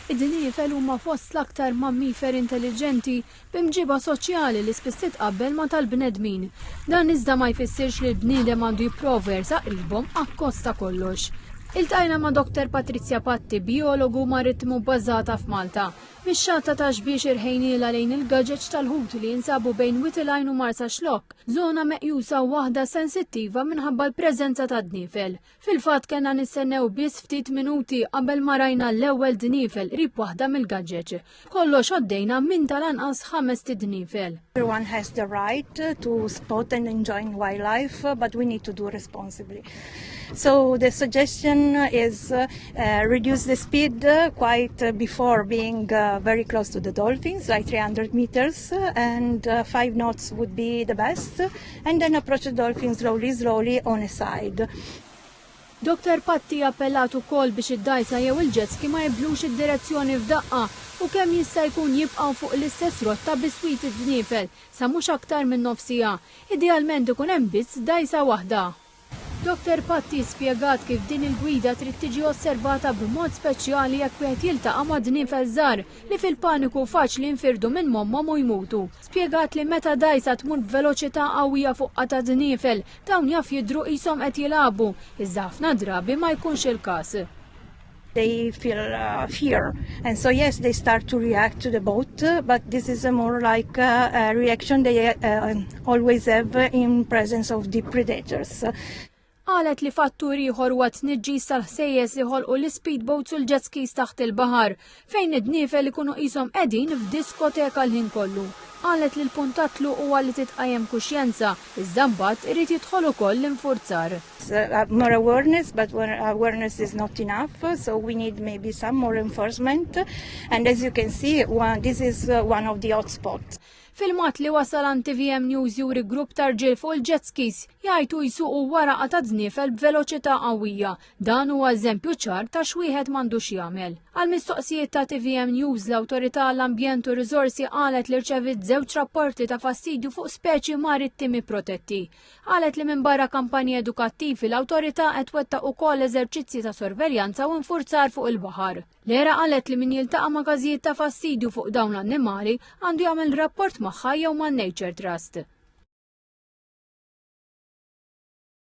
Id-dniefel huma fost l-aktar mammifer intelligenti b'imġiba soċjali li spiss titqabbel ma tal-bnedmin. Dan iżda ma jfissirx li l-bniedem għandu jipprova jersaq qribhom akkosta kollox. Iltqajna ma' Dr. Patrizja Patti, biologu marittimu bbażata f'Malta. Mix-xatta ta' biex irħejniela lejn il-gaġeġ tal-ħut li jinsabu bejn Witilajn u Mħarsa xlokk, żona meqjusa waħda sensittiva minħabba l-preżenza ta' dniefel. Fil-fatt kellna nistennew biss ftit minuti qabel ma rajna l-ewwel dniefel qrib waħda mill-gaġeġ. Kollox għoddejna minn tal-anqas 5 dniefel. Everyone has the right to spot and enjoy wildlife, but we need to do responsibly. So the suggestion is reduce the speed quite before being very close to the dolphins, like 300 meters, and 5 knots would be the best, and then approach the dolphins slowly on a side. Dr. Patti appellat ukoll biex id-dajsa jew il-jet ski ma jibdlux id-direzzjoni f'daqqa u kemm jista' jkun jibqgħu fuq l-istess rotta biswit id-dniefel sa mhux aktar minn nofsija. Idealment ikun hemm biss dajsa waħda. Dr. Patti spjegat kif din il-gwida trid tiġi osservata b'mod speċjali jekk wieħed jiltaqa' ma' dniefel żgħar li fil-paniku faċli jinfirdu minn mommhom u jmutu. Spjegat li meta dajsa tmur b'veloċità qawwija fuq ta' dniefel dawn jaf jidhru qishom qed jilagħbu, iżda ħafna drabi ma jkunx il-każ. They feel fear, and so yes, they start to react to the boat, but this is a more like a reaction they always have in presence of deep predators. Qalet li fattur ieħor huwa tniġġis tal-ħsejjes li ħolqu l-speedboats u l-jet skis taħt il-baħar fejn id-dniefel ikunu qishom qegħdin f'diskoteka l-ħin kollu. Qalet li l-puntatlu huwa li titqajjem kuxjenza, iżda mbagħad irid jidħol ukoll l-infurzar. More awareness, but awareness is not enough, so we need maybe some more enforcement. And as you can see, this is one of the hotspots. Filmat li wasal an TVM News juri grupp ta' rġiel fuq il-jet skis jgħidu jsuqu waraqa ta' dniefel b'veloċità qawwija. Dan huwa eżempju ċar ta' x'wieħed m'għandux jagħmel. Għal-mistoqsijiet ta' TVM News l-Awtorità għall-Ambjent u Riżorsi qalet li rċevit 2 rapporti ta' fastidju fuq speċi marittimi protetti. Qalet li minn barra kampanji edukattivi l-Awtorità qed twettaq ukoll eżerċizzji ta' sorveljanza u nfurzar fuq il-baħar. L-era qalet li min jiltaqa' ma' każijiet ta' fastidju fuq dawn l-annimali għandu jagħmel rapport magħha jew man Nature Trust.